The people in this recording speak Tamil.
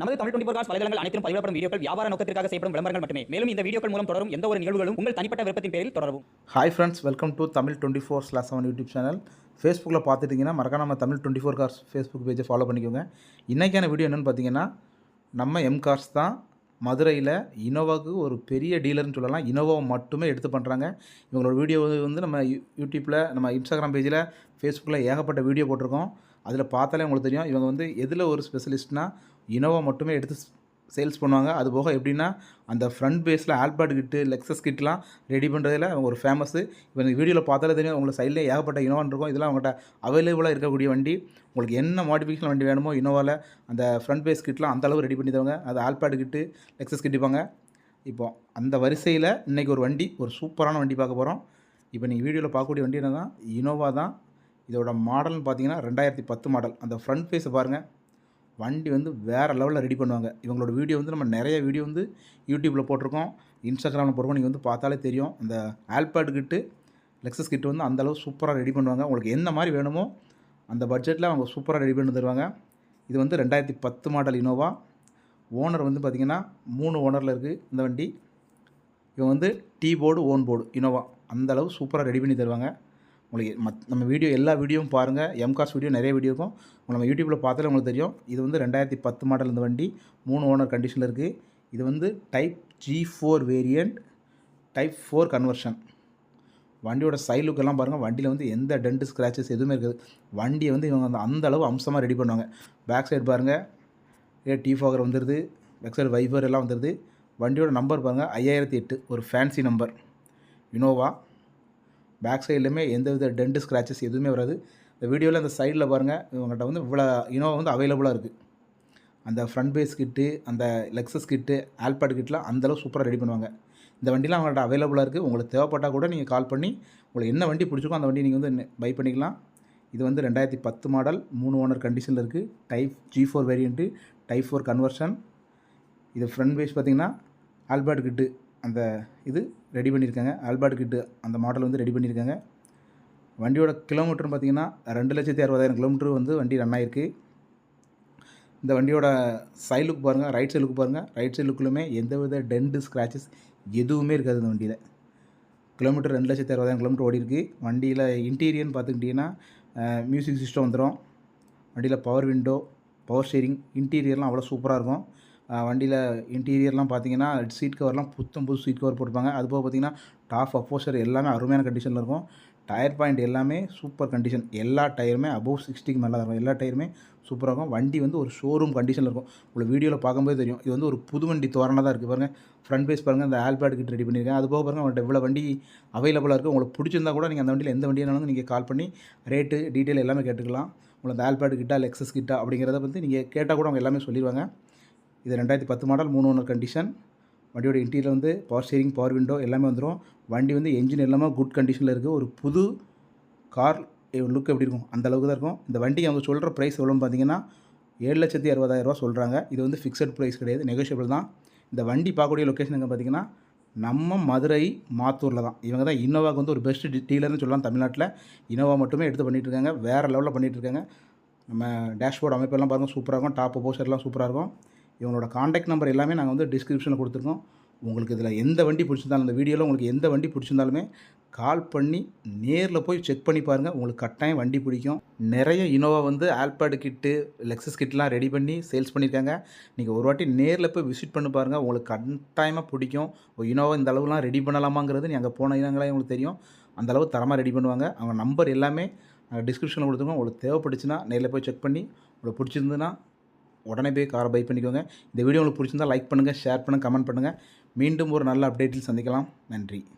நமது தமிழ் 24 காஸ் வலைதளங்கள் அனைத்தும் பதிவிடப்படும் வீடியோக்கள் வியாபார நோக்கத்திற்காக செய்யப்படும் விளம்பரங்கள் மட்டுமே. மேலும் இந்த வீடியோக்கள் மூலம் தொடரும் எந்த ஒரு நிகழ்வுகளும் உங்கள் தனிப்பட்ட விருப்பத்தின் பேரில் தொடரவும். Hi friends, welcome to Tamil 24/7 YouTube channel. ஃபேஸ்புக்கில் பார்த்துட்டிங்கன்னா மறக்காம நம்ம தமிழ் 24 கார்ஸ் ஃபேஸ்புக் பேஜை ஃபாலோ பண்ணிக்கோங்க. இன்றைக்கான வீடியோ என்னென்னு பார்த்தீங்கன்னா, நம்ம எம் கார்ஸ் தான் மதுரையில் இனோவாவுக்கு ஒரு பெரிய டீலர்னு சொல்லலாம். இனோவாவை மட்டுமே எடுத்து பண்ணுறாங்க. இவங்களோட வீடியோ வந்து நம்ம யூடியூப்பில், நம்ம இன்ஸ்டாகிராம் பேஜில், ஃபேஸ்புக்கில் ஏகப்பட்ட வீடியோ போட்டிருக்கோம். அதில் பார்த்தாலே உங்களுக்கு தெரியும் இவங்க வந்து எதில் ஒரு ஸ்பெஷலிஸ்ட்னா இனோவா மட்டுமே எடுத்து சேல்ஸ் பண்ணுவாங்க. அதுபோக எப்படின்னா அந்த ஃப்ரண்ட் பேஸில் ஆல்பாட் கிட்டு, லெக்ஸஸ் கிட்லாம் ரெடி பண்ணுறதுல அவங்க ஒரு ஃபேமஸ்ஸு. இப்போ இந்த வீடியோவில் பார்த்தாலே தெரியும் உங்களுக்கு சைடில் ஏகப்பட்ட இனோவான் இருக்கும். இதெல்லாம் அவங்கள்ட்ட அவைலபிளாக இருக்கக்கூடிய வண்டி. உங்களுக்கு என்ன மாடிஃபிகேஷன் வண்டி வேணுமோ இனோவாவில் அந்த ஃப்ரண்ட் பேஸ் கிட்லாம் அந்தளவு ரெடி பண்ணி தருவாங்க. அது ஆல்பாட் கிட்டு, லெக்ஸஸ் கிட்டுப்பாங்க. இப்போ அந்த வரிசையில் இன்றைக்கி ஒரு வண்டி, ஒரு சூப்பரான வண்டி பார்க்க போகிறோம். இப்போ நீங்கள் வீடியோவில் பார்க்கக்கூடிய வண்டி என்ன தான் இனோவா தான். இதோட மாடல்னு பார்த்தீங்கன்னா 2010 மாடல். அந்த ஃப்ரண்ட் ஃபேஸை பாருங்கள், வண்டி வந்து வேறு லெவலில் ரெடி பண்ணுவாங்க. இவங்களோட வீடியோ வந்து நம்ம நிறைய வீடியோ வந்து யூடியூப்பில் போட்டிருக்கோம், இன்ஸ்டாகிராமில் போட்டிருக்கோம். நீங்கள் வந்து பார்த்தாலே தெரியும். அந்த ஆல்பாட் கிட்டு, லெக்ஸஸ் கிட்டு வந்து அந்தளவு சூப்பராக ரெடி பண்ணுவாங்க. உங்களுக்கு என்ன மாதிரி வேணுமோ அந்த பட்ஜெட்டில் அவங்க சூப்பராக ரெடி பண்ணி தருவாங்க. இது வந்து 2010 மாடல் இனோவா. ஓனர் வந்து பார்த்திங்கன்னா 3 ஓனரில் இருக்குது இந்த வண்டி. இவங்க வந்து tea board, own board Innova அந்தளவு சூப்பராக ரெடி பண்ணி தருவாங்க. உங்களுக்கு நம்ம வீடியோ எல்லா வீடியோவும் பாருங்கள். எம்காஸ் வீடியோ நிறைய வீடியோ இருக்கும். நம்ம யூடியூப்பில் பார்த்தாலே உங்களுக்கு தெரியும். இது வந்து 2010 மாடல் இந்த வண்டி. 3 ஓனர் கண்டிஷனில் இருக்குது. இது வந்து type G4 variant, type 4 conversion. வண்டியோட சைட் லுக்கெல்லாம் பாருங்கள். வண்டியில் வந்து எந்த டென்ட் ஸ்க்ராச்சஸ் எதுவுமே இருக்காது. வண்டியை வந்து இவங்க அந்த அளவு அம்சமாக ரெடி பண்ணுவாங்க. பேக் சைடு பாருங்கள், டீ ஃபாகர் வந்துடுது. பேக் சைடு வைபர் எல்லாம் வந்துடுது. வண்டியோட நம்பர் பாருங்கள், 5008, ஒரு ஃபேன்சி நம்பர் இனோவா. பேக் சைட்லையுமே எந்த வித டென்ட் ஸ்க்ராச்சஸ் எதுவுமே வராது. இந்த வீடியோவில் அந்த சைடில் பாருங்கள், இவங்கள்ட்ட வந்து இவ்வளோ இனோவா வந்து அவைலபிளாக இருக்குது. அந்த ஃப்ரண்ட் பேஸ் கிட்டு, அந்த லெக்ஸஸ் கிட்டு, ஆல்பாட் கிட்லாம் அந்தளவு சூப்பராக ரெடி பண்ணுவாங்க. இந்த வண்டிலாம் அவங்கள்ட்ட அவைலபிளாக இருக்குது. உங்களுக்கு தேவைப்பட்டால் கூட நீங்கள் கால் பண்ணி உங்களுக்கு என்ன வண்டி பிடிச்சிருக்கோ அந்த வண்டி நீங்கள் வந்து பை பண்ணிக்கலாம். இது வந்து 2010 மாடல், 3 ஓனர் கண்டிஷனில் இருக்குது. Type G4 variant, type 4 conversion. இது ஃப்ரண்ட் பேஸ் பார்த்திங்கன்னா ஆல்பாட் கிட்டு அந்த இது ரெடி பண்ணியிருக்காங்க. ஆல்பாட் கிட்டு அந்த மாடல் வந்து ரெடி பண்ணியிருக்காங்க. வண்டியோட கிலோமீட்டர்னு பார்த்திங்கன்னா 2,60,000 கிலோமீட்டர் வந்து வண்டி ரன் ஆகிருக்கு. இந்த வண்டியோட சைட் லுக் பாருங்கள், ரைட் சைட் லுக் பாருங்கள். ரைட் சைட் லுக்கிலுமே எந்த வித டென்ட் ஸ்க்ராச்சஸ் எதுவுமே இருக்காது. இந்த வண்டியில் கிலோமீட்டர் 2,60,000 கிலோமீட்டர் ஓடி இருக்குது. வண்டியில் இன்டீரியர்னு பார்த்துக்கிட்டிங்கன்னா மியூசிக் சிஸ்டம் வந்துடும். வண்டியில் பவர் விண்டோ, பவர் ஸ்டீரிங், இன்டீரியர்லாம் அவ்வளோ சூப்பராக இருக்கும். வண்டியில் இன்டீரியர்லாம் பார்த்தீங்கன்னா சீட் கவர்லாம் புது சீட் கவர் போட்டிருப்பாங்க. அதுபோக பார்த்திங்கன்னா டாப் அப்போசர் எல்லாமே அருமையான கண்டிஷனில் இருக்கும். டயர் பாயிண்ட் எல்லாமே சூப்பர் கண்டிஷன். எல்லா டயருமே அபோவ் 60க்கு மேலே தான் இருக்கும். எல்லா டயருமே சூப்பராக இருக்கும். வண்டி வந்து ஒரு ஷோரூம் கண்டிஷனில் இருக்கும். உங்களுக்கு வீடியோவில் பார்க்கும்போது தெரியும். இது வந்து ஒரு புது வண்டி தோரணை தான் இருக்குது. பாருங்கள், ஃப்ரண்ட் பேஸ் பாருங்கள், அந்த ஆல்பாட் கிட்ட ரெடி பண்ணியிருக்கேன். அதுபோக பாருங்கள், அவங்கள்ட்ட இவ்வளோ வண்டி அவைலபிளாக இருக்குது. உங்களுக்கு பிடிச்சிருந்தா கூட நீங்கள் அந்த வண்டியில் எந்த வண்டியானாலும் நீங்கள் கால் பண்ணி ரேட்டு, டீட்டெயில் எல்லாமே கேட்டுக்கலாம். உங்களுக்கு அந்த ஆல்பாட் கிட்டா, லெக்ஸஸ் கிட்டா அப்படிங்கிறத வந்து நீங்கள் கேட்டால் கூட அவங்க எல்லாமே சொல்லிடுவாங்க. இது 2010 மாடல், 3 ஓனர் கண்டிஷன். வண்டியோட இன்டீரியர் வந்து பவர் ஸ்டீரிங், பவர் விண்டோ எல்லாமே வந்துடும். வண்டி வந்து என்ஜின் எல்லாமே குட் கண்டிஷனில் இருக்குது. ஒரு புது கார் லுக் எப்படி இருக்கும் அந்த அளவுக்கு தான் இருக்கும். இந்த வண்டிக்கு அவங்க சொல்கிற ப்ரைஸ் எவ்வளோன்னு பார்த்தீங்கன்னா 7,60,000 சொல்கிறாங்க. இது வந்து ஃபிக்ஸட் ப்ரைஸ் கிடையாது, நெகோஷியபிள் தான். இந்த வண்டி பார்க்கக்கூடிய லொக்கேஷன் எங்கே பார்த்தீங்கன்னா நம்ம மதுரை மாத்தூரில் தான். இவங்க தான் இனோவாவுக்கு வந்து ஒரு பெஸ்ட் டீலர்னு சொல்லலாம். தமிழ்நாட்டில் இனோவா மட்டுமே எடுத்து பண்ணிகிட்ருக்காங்க. வேறு லெவலில் பண்ணிகிட்ருக்காங்க. நம்ம டேஷ்போர்ட் அமைப்பெல்லாம் பாருங்கள், சூப்பராக இருக்கும். டாப் போஸ்டர்லாம் சூப்பராக இருக்கும். இவங்களோட காண்டாக்ட் நம்பர் எல்லாமே நாங்கள் வந்து டிஸ்கிரிப்ஷனில் கொடுத்துருக்கோம். உங்களுக்கு இதில் எந்த வண்டி பிடிச்சிருந்தாலும், இந்த வீடியோவில் உங்களுக்கு எந்த வண்டி பிடிச்சிருந்தாலுமே கால் பண்ணி நேரில் போய் செக் பண்ணி பாருங்கள். உங்களுக்கு கட்டாயம் வண்டி பிடிக்கும். நிறைய இனோவா வந்து ஆல்பாட் கிட்டு, லெக்ஸஸ் கிட்லாம் ரெடி பண்ணி சேல்ஸ் பண்ணியிருக்காங்க. நீங்கள் ஒரு வாட்டி நேரில் போய் விசிட் பண்ணி பாருங்கள். உங்களுக்கு கட்டாயமாக பிடிக்கும். இனோவா இந்த அளவுலாம் ரெடி பண்ணலாமாங்கிறது நீங்கள் அங்கே போன இனங்களே உங்களுக்கு தெரியும். அந்தளவு தரமாக ரெடி பண்ணுவாங்க. அவங்க நம்பர் எல்லாமே டிஸ்கிரிப்ஷனில் கொடுத்துருக்கோம். உங்களுக்கு தேவைப்பட்டுச்சுன்னா நேரில் போய் செக் பண்ணி உங்களுக்கு பிடிச்சிருந்துன்னா உடனே போய் காரை பை பண்ணிக்கோங்க. இந்த வீடியோ உங்களுக்கு பிடிச்சிருந்தால் லைக் பண்ணுங்கள், ஷேர் பண்ணுங்கள், கமெண்ட் பண்ணுங்கள். மீண்டும் ஒரு நல்ல அப்டேட்டில் சந்திக்கலாம். நன்றி.